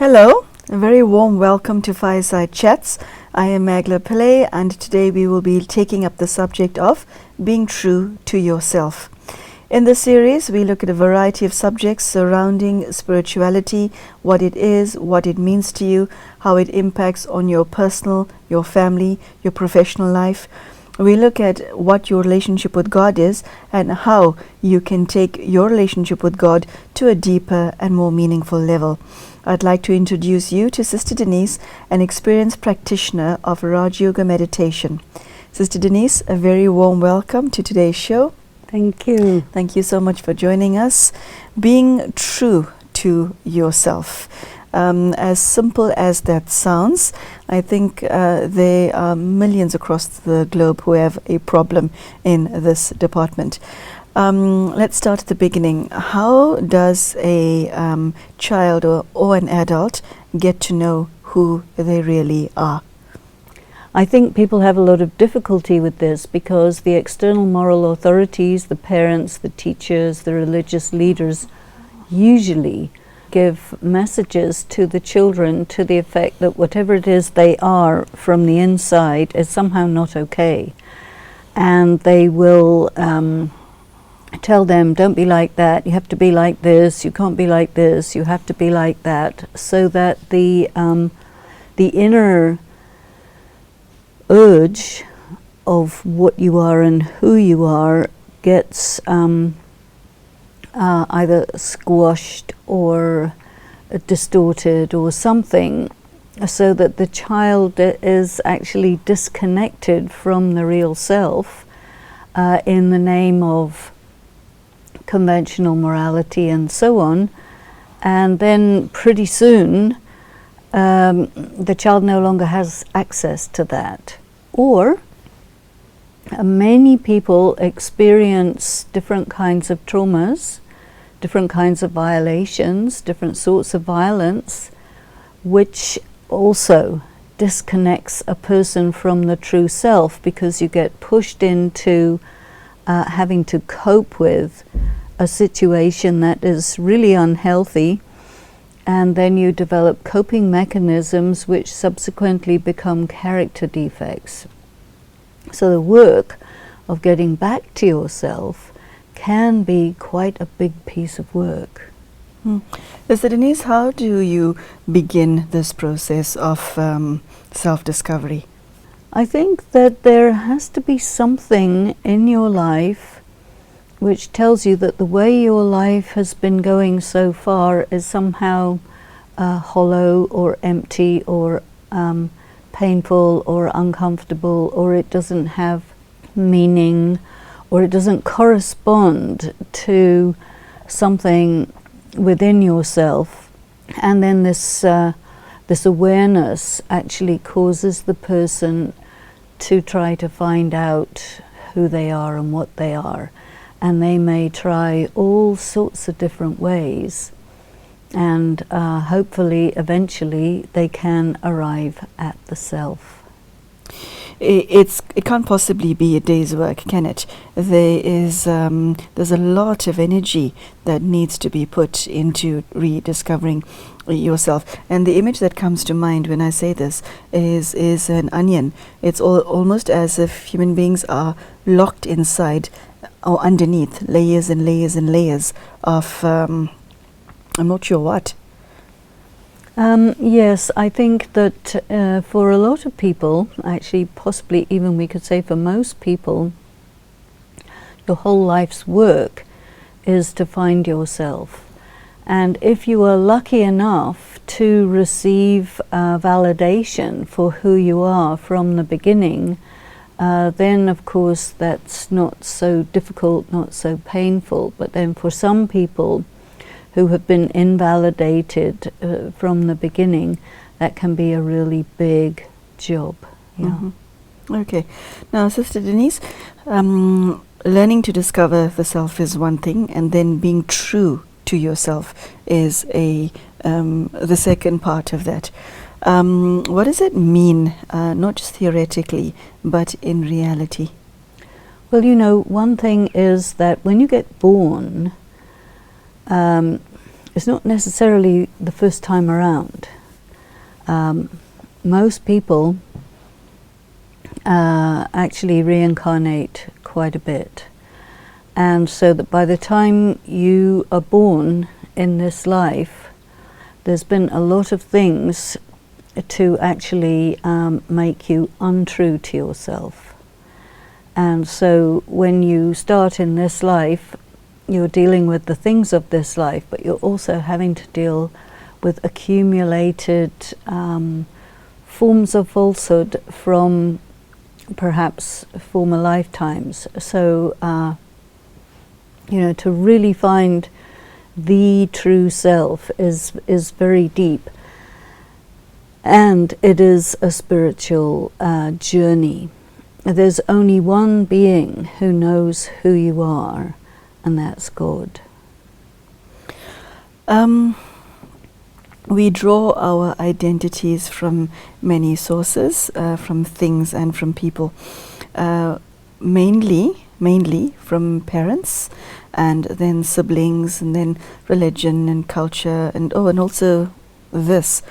Hello, a very warm welcome to Fireside Chats. I am Magla Pillay, and today we will be taking up the subject of being true to yourself. In this series, we look at a variety of subjects surrounding spirituality, what it is, what it means to you, how it impacts on your personal, your family, your professional life. We look at what your relationship with God is and how you can take your relationship with God to a deeper and more meaningful level. I'd like to introduce you to Sister Denise, an experienced practitioner of Raj Yoga meditation. Sister Denise, a very warm welcome to today's show. Thank you. Thank you so much for joining us. Being true to yourself. As simple as that sounds, I think there are millions across the globe who have a problem in this department. Let's start at the beginning. How does a child or an adult get to know who they really are? I think people have a lot of difficulty with this because the external moral authorities, the parents, the teachers, the religious leaders usually give messages to the children to the effect that whatever it is they are from the inside is somehow not okay. And they will tell them, don't be like that, you have to be like this, you can't be like this, you have to be like that, so that the inner urge of what you are and who you are gets either squashed or distorted or something, so that the child is actually disconnected from the real self in the name of conventional morality and so on. And then pretty soon the child no longer has access to that. Or many people experience different kinds of traumas, different kinds of violations, different sorts of violence, which also disconnects a person from the true self, because you get pushed into having to cope with a situation that is really unhealthy, and then you develop coping mechanisms which subsequently become character defects. So the work of getting back to yourself can be quite a big piece of work. Sister Denise, how do you begin this process of self-discovery? I think that there has to be something in your life which tells you that the way your life has been going so far is somehow hollow or empty or painful or uncomfortable, or it doesn't have meaning, or it doesn't correspond to something within yourself. And then this awareness actually causes the person to try to find out who they are and what they are. And they may try all sorts of different ways, and hopefully eventually they can arrive at the self. It can't possibly be a day's work, can it? There's a lot of energy that needs to be put into rediscovering yourself. And the image that comes to mind when I say this is an onion. It's almost as if human beings are locked inside or underneath layers and layers and layers of I'm not sure what. Yes, I think that for a lot of people, actually possibly even we could say for most people, your whole life's work is to find yourself. And if you are lucky enough to receive validation for who you are from the beginning, then of course that's not so difficult, not so painful. But then for some people who have been invalidated from the beginning, that can be a really big job. Yeah. Mm-hmm. Okay. Now, Sister Denise, learning to discover the self is one thing, and then being true to yourself is the second part of that. What does it mean, not just theoretically, but in reality? Well, you know, one thing is that when you get born, it's not necessarily the first time around. most people actually reincarnate quite a bit. And so that by the time you are born in this life, there's been a lot of things to actually make you untrue to yourself. And so when you start in this life, you're dealing with the things of this life, but you're also having to deal with accumulated forms of falsehood from perhaps former lifetimes. So, to really find the true self is very deep. And it is a spiritual journey. There's only one being who knows who you are, and that's God. We draw our identities from many sources, from things and from people, mainly from parents, and then siblings, and then religion and culture, and also this.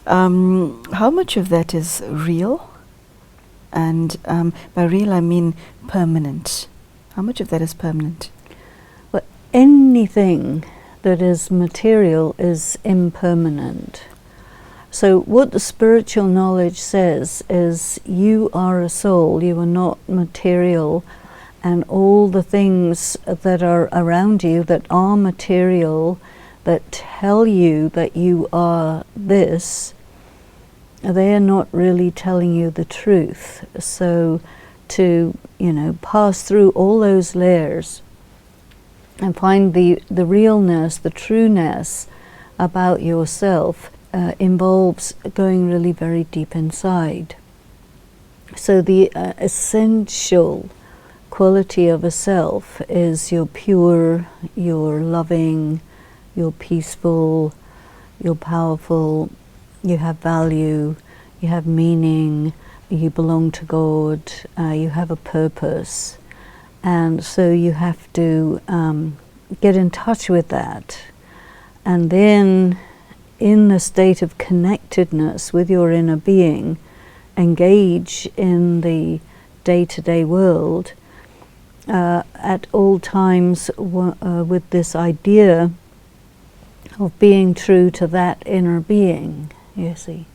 How much of that is real? And by real I mean permanent. How much of that is permanent? Well, anything that is material is impermanent. So what the spiritual knowledge says is you are a soul, you are not material, and all the things that are around you that are material, that tell you that you are this, they are not really telling you the truth. So to pass through all those layers and find the realness, the trueness about yourself involves going really very deep inside. So the essential quality of a self is you're pure, you're loving, you're peaceful, you're powerful, you have value, you have meaning, you belong to God, you have a purpose. And so you have to get in touch with that. And then in the state of connectedness with your inner being, engage in the day-to-day world at all times with this idea of being true to that inner being, you see.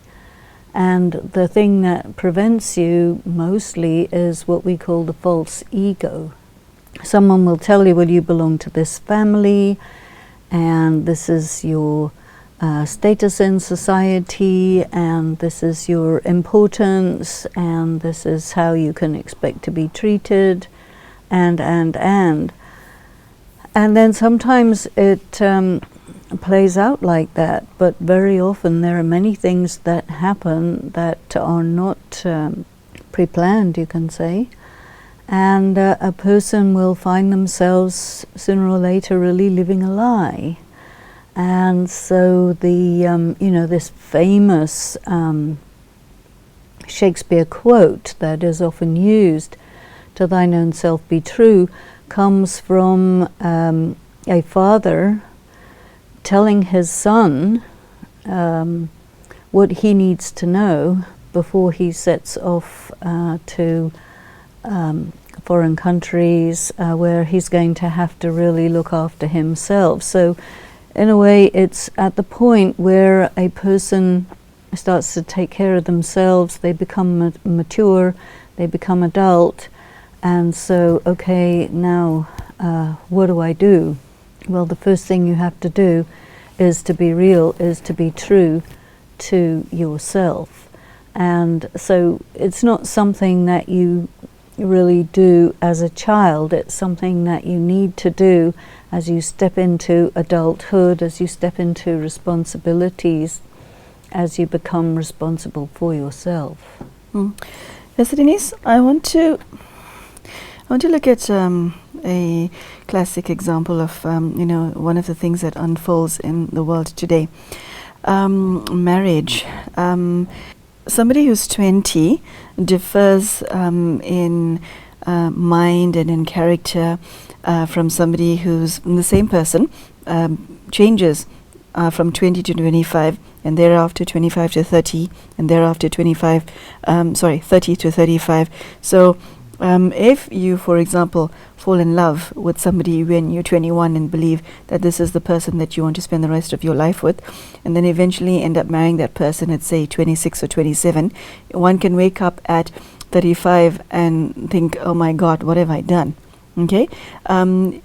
And the thing that prevents you mostly is what we call the false ego. Someone will tell you, well, you belong to this family, and this is your status in society, and this is your importance, and this is how you can expect to be treated, and then sometimes it plays out like that, but very often there are many things that happen that are not pre-planned, you can say, and a person will find themselves sooner or later really living a lie. And so the this famous Shakespeare quote that is often used, "To thine own self be true," comes from a father telling his son what he needs to know before he sets off to foreign countries where he's going to have to really look after himself. So in a way, it's at the point where a person starts to take care of themselves, they become mature, they become adult, and so, okay, now what do I do? Well, the first thing you have to do is to be real, is to be true to yourself. And so it's not something that you really do as a child, it's something that you need to do as you step into adulthood, as you step into responsibilities, as you become responsible for yourself. Yes, Denise, I want to look at a classic example of one of the things that unfolds in the world today. Marriage. Somebody who's 20 differs in mind and in character from somebody who's the same person, changes from 20 to 25, and thereafter 25 to 30, and thereafter 30 to 35. So if you, for example, fall in love with somebody when you're 21 and believe that this is the person that you want to spend the rest of your life with, and then eventually end up marrying that person at, say, 26 or 27, one can wake up at 35 and think, oh my God, what have I done? Okay,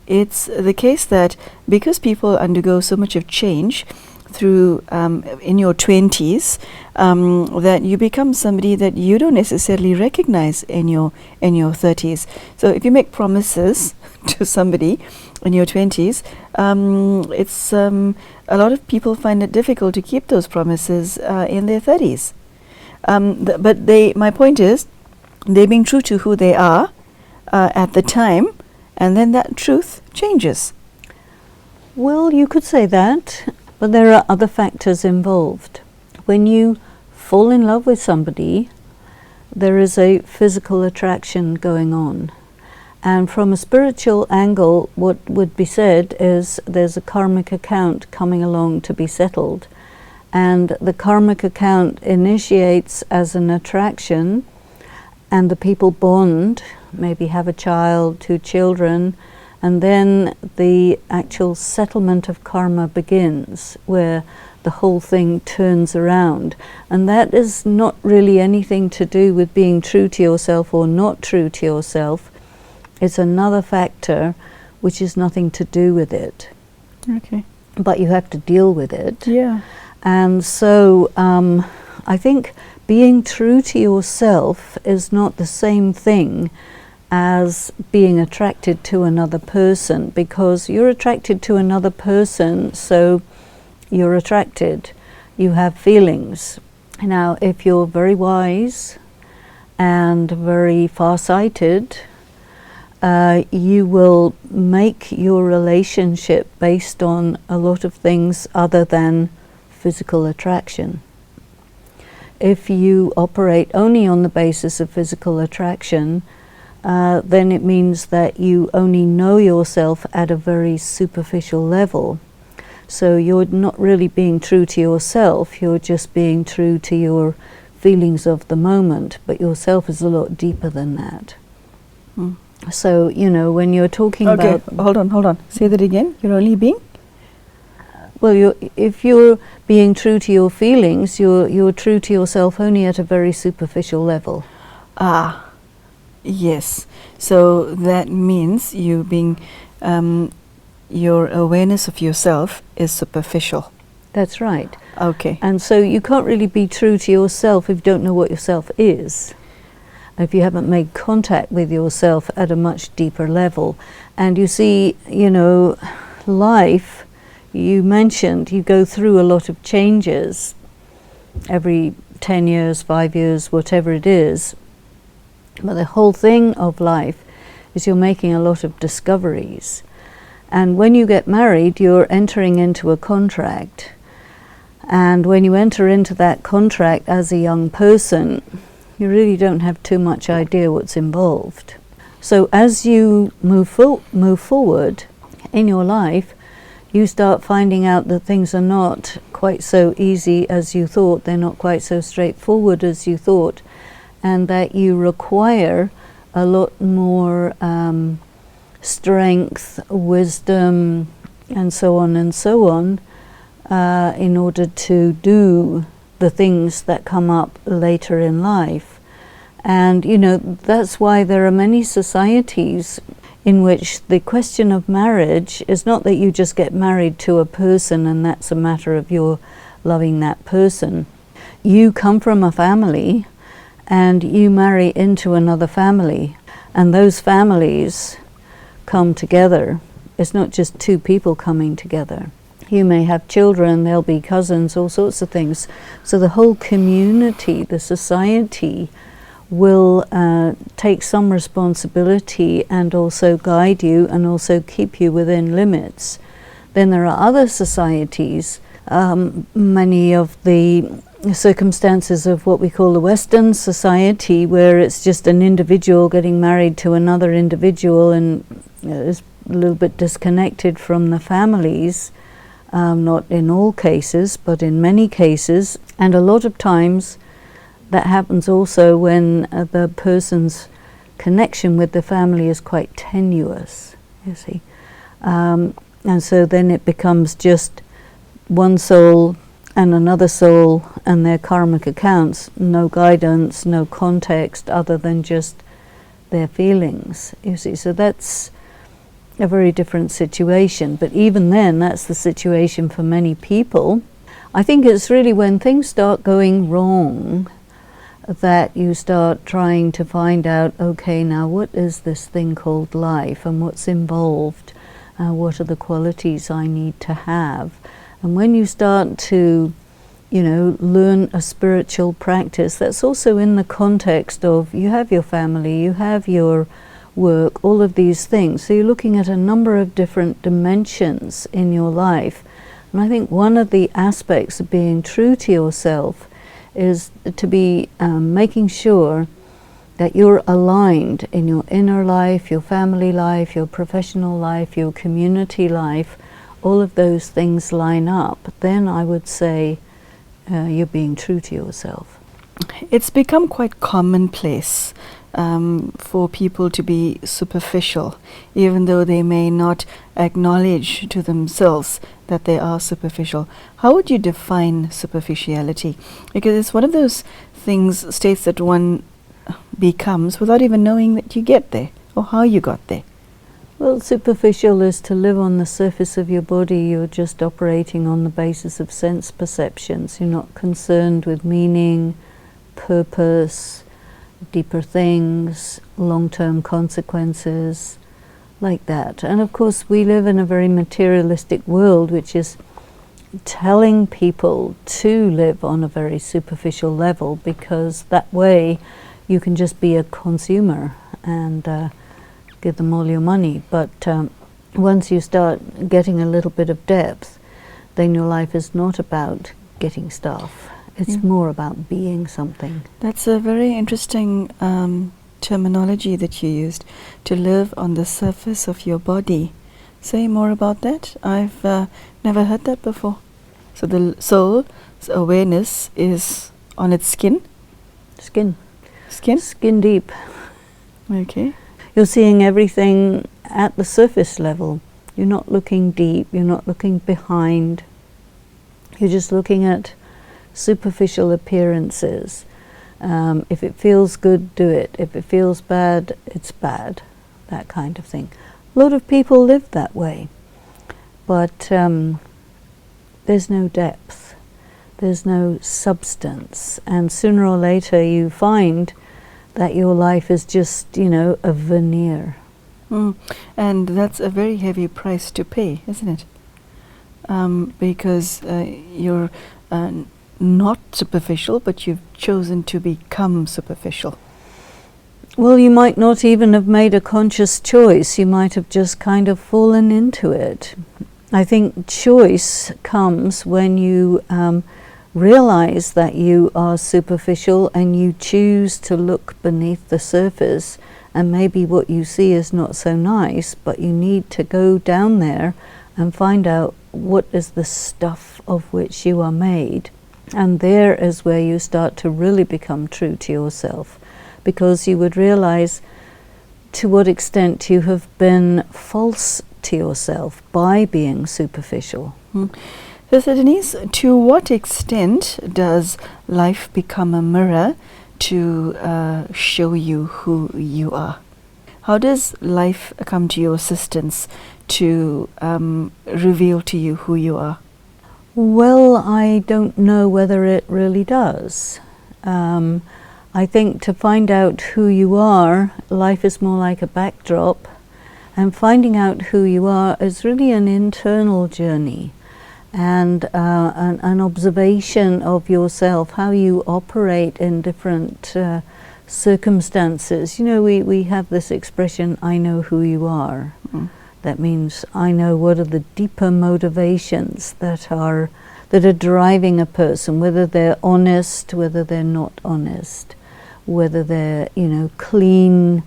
it's the case that because people undergo so much of change through in your 20s, that you become somebody that you don't necessarily recognize in your 30s. So if you make promises to somebody in your 20s, it's a lot of people find it difficult to keep those promises in their 30s. But my point is, they're being true to who they are at the time, and then that truth changes. Well, you could say that, but there are other factors involved. When you fall in love with somebody, there is a physical attraction going on. And from a spiritual angle, what would be said is there's a karmic account coming along to be settled. And the karmic account initiates as an attraction, and the people bond, maybe have a child, 2 children, and then the actual settlement of karma begins, where the whole thing turns around. And that is not really anything to do with being true to yourself or not true to yourself. It's another factor which is nothing to do with it. Okay. But you have to deal with it. Yeah. And so I think being true to yourself is not the same thing as being attracted to another person, because you're attracted to another person, so you're attracted. You have feelings. Now, if you're very wise and very far-sighted, you will make your relationship based on a lot of things other than physical attraction. If you operate only on the basis of physical attraction, then it means that you only know yourself at a very superficial level. So you're not really being true to yourself, you're just being true to your feelings of the moment, but yourself is a lot deeper than that. Mm. So, you know, when you're talking about... Hold on. Say that again. You're only being? Well, if you're being true to your feelings, you're true to yourself only at a very superficial level. Ah, yes. So that means you being, your awareness of yourself is superficial. That's right. Okay. And so you can't really be true to yourself if you don't know what yourself is, if you haven't made contact with yourself at a much deeper level. And you see, you know, life, you mentioned, you go through a lot of changes every 10 years, 5 years, whatever it is. But the whole thing of life is you're making a lot of discoveries. And when you get married, you're entering into a contract. And when you enter into that contract as a young person, you really don't have too much idea what's involved. So as you move forward in your life, you start finding out that things are not quite so easy as you thought, they're not quite so straightforward as you thought, and that you require a lot more strength, wisdom, and so on in order to do the things that come up later in life. And you know, that's why there are many societies in which the question of marriage is not that you just get married to a person and that's a matter of your loving that person. You come from a family and you marry into another family, and those families come together. It's not just 2 people coming together. You may have children, they'll be cousins, all sorts of things. So the whole community, the society, will take some responsibility and also guide you and also keep you within limits. Then there are other societies, many of the circumstances of what we call the Western society, where it's just an individual getting married to another individual and is a little bit disconnected from the families. not in all cases, but in many cases. And a lot of times that happens also when the person's connection with the family is quite tenuous, you see. And so then it becomes just one soul and another soul and their karmic accounts, no guidance, no context other than just their feelings, you see. So that's a very different situation. But even then, that's the situation for many people. I think it's really when things start going wrong that you start trying to find out, okay, now what is this thing called life and what's involved? What are the qualities I need to have? And when you start to, learn a spiritual practice, that's also in the context of you have your family, you have your work, all of these things. So you're looking at a number of different dimensions in your life. And I think one of the aspects of being true to yourself is to be making sure that you're aligned in your inner life, your family life, your professional life, your community life. All of those things line up. Then I would say you're being true to yourself. It's become quite commonplace for people to be superficial, even though they may not acknowledge to themselves that they are superficial. How would you define superficiality? Because it's one of those states that one becomes without even knowing that you get there or how you got there. Well, superficial is to live on the surface of your body. You're just operating on the basis of sense perceptions. You're not concerned with meaning, purpose, deeper things, long-term consequences, like that. And of course we live in a very materialistic world which is telling people to live on a very superficial level, because that way you can just be a consumer and give them all your money. But once you start getting a little bit of depth, then your life is not about getting stuff. It's more about being something. That's a very interesting terminology that you used, to live on the surface of your body. Say more about that. I've never heard that before. So the soul's awareness is on its skin? Skin. Skin? Skin deep. Okay. You're seeing everything at the surface level. You're not looking deep, you're not looking behind. You're just looking at superficial appearances. If it feels good, do it. If it feels bad, it's bad. That kind of thing. A lot of people live that way. But there's no depth. There's no substance. And sooner or later you find that your life is just, a veneer. And that's a very heavy price to pay, isn't it? Because you're not superficial, but you've chosen to become superficial. Well, you might not even have made a conscious choice. You might have just kind of fallen into it. I think choice comes when you realize that you are superficial and you choose to look beneath the surface, and maybe what you see is not so nice, but you need to go down there and find out what is the stuff of which you are made. And there is where you start to really become true to yourself, because you would realize to what extent you have been false to yourself by being superficial. So Denise, to what extent does life become a mirror to show you who you are? How does life come to your assistance to reveal to you who you are? Well, I don't know whether it really does. I think to find out who you are, life is more like a backdrop, and finding out who you are is really an internal journey, and an observation of yourself, how you operate in different circumstances. We have this expression, I know who you are. That means I know what are the deeper motivations that are driving a person, whether they're honest, whether they're not honest, whether they're clean,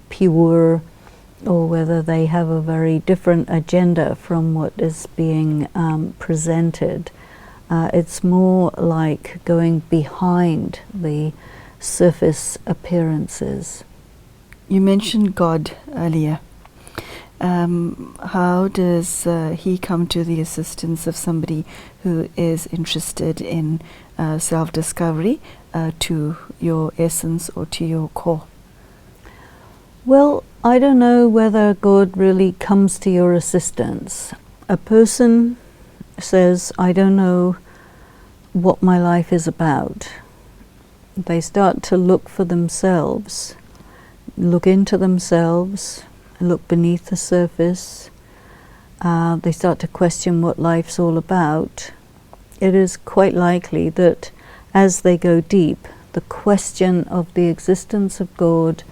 pure, or whether they have a very different agenda from what is being presented. It's more like going behind the surface appearances. You mentioned God earlier. How does he come to the assistance of somebody who is interested in self-discovery to your essence or to your core? Well, I don't know whether God really comes to your assistance. A person says, I don't know what my life is about. They start to look for themselves, look into themselves, look beneath the surface. They start to question what life's all about. It is quite likely that as they go deep, the question of the existence of God,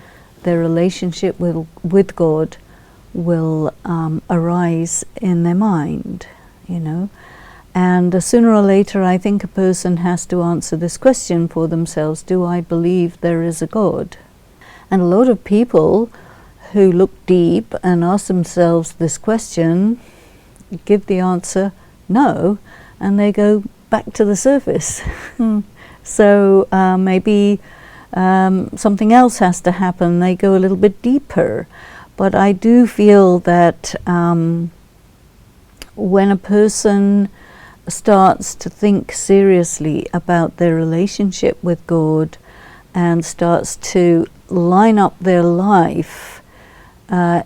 their relationship with God, will arise in their mind, you know. And sooner or later, I think a person has to answer this question for themselves: do I believe there is a God? And a lot of people who look deep and ask themselves this question give the answer no, and they go back to the surface. So maybe something else has to happen. They go a little bit deeper. But I do feel that when a person starts to think seriously about their relationship with God and starts to line up their life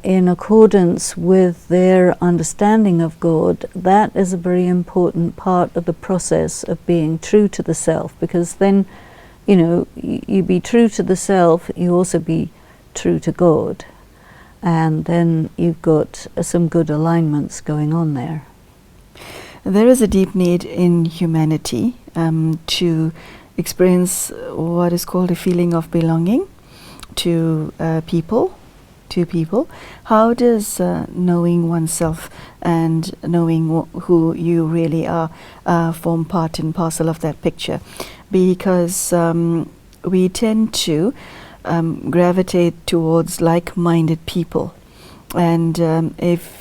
in accordance with their understanding of God, that is a very important part of the process of being true to the self, because then, you know, you be true to the self, you also be true to God, and then you've got some good alignments going on there. There is a deep need in humanity to experience what is called a feeling of belonging to people. How does knowing oneself and knowing who you really are form part and parcel of that picture? Because we tend to gravitate towards like-minded people, and if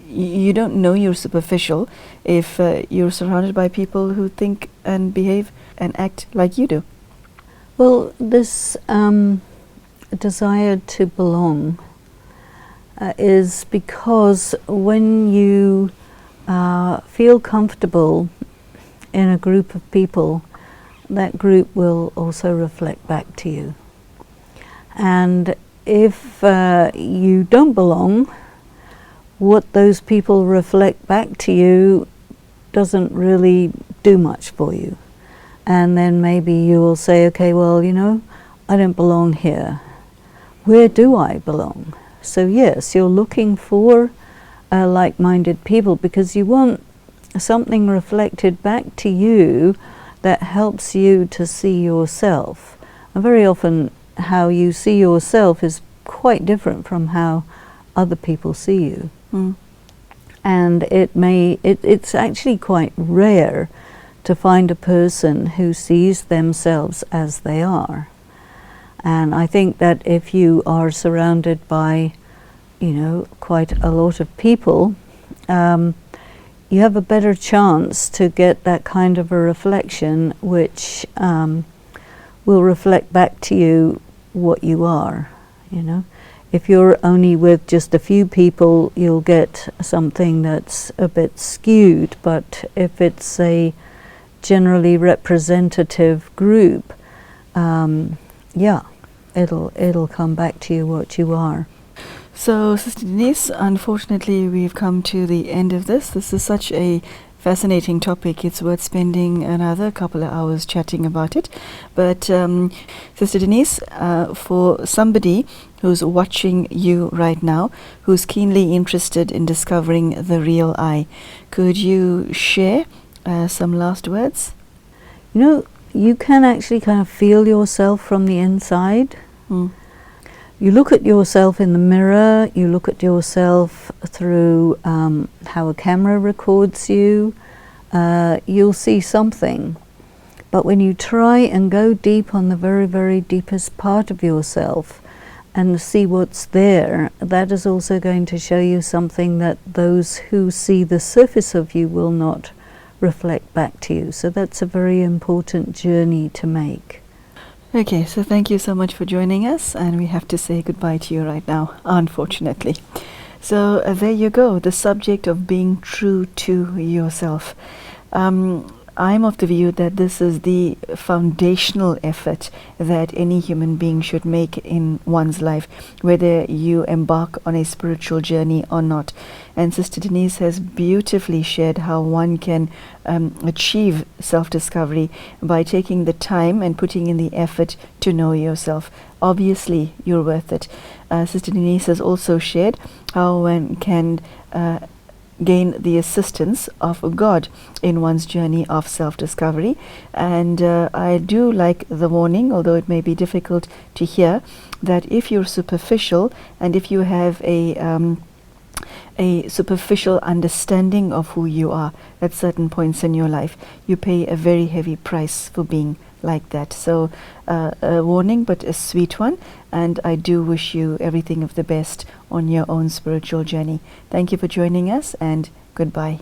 you don't know you're superficial if you're surrounded by people who think and behave and act like you do. Well, this desire to belong is because when you feel comfortable in a group of people, that group will also reflect back to you. And if you don't belong, what those people reflect back to you doesn't really do much for you. And then maybe you will say, okay, well, you know, I don't belong here. Where do I belong? So yes, you're looking for like-minded people because you want something reflected back to you that helps you to see yourself. And very often how you see yourself is quite different from how other people see you. And it's actually quite rare to find a person who sees themselves as they are. And I think that if you are surrounded by, you know, quite a lot of people, you have a better chance to get that kind of a reflection which will reflect back to you what you are, you know. If you're only with just a few people, you'll get something that's a bit skewed, but if it's a generally representative group, yeah, it'll come back to you what you are. So, Sister Denise, unfortunately we've come to the end of this. This is such a fascinating topic. It's worth spending another couple of hours chatting about it. But Sister Denise, for somebody who's watching you right now, who's keenly interested in discovering the real I, could you share some last words? You know, you can actually kind of feel yourself from the inside. You look at yourself in the mirror, you look at yourself through how a camera records you, you'll see something. But when you try and go deep on the very, very deepest part of yourself and see what's there, that is also going to show you something that those who see the surface of you will not reflect back to you. So that's a very important journey to make. Okay, so thank you so much for joining us, and we have to say goodbye to you right now, unfortunately. So there you go, the subject of being true to yourself. I'm of the view that this is the foundational effort that any human being should make in one's life, whether you embark on a spiritual journey or not. And Sister Denise has beautifully shared how one can achieve self-discovery by taking the time and putting in the effort to know yourself. Obviously, you're worth it. Sister Denise has also shared how one can gain the assistance of God in one's journey of self-discovery. And I do like the warning, although it may be difficult to hear, that if you're superficial and if you have a superficial understanding of who you are at certain points in your life, you pay a very heavy price for being like that. So a warning, but a sweet one, and I do wish you everything of the best on your own spiritual journey. Thank you for joining us, and goodbye.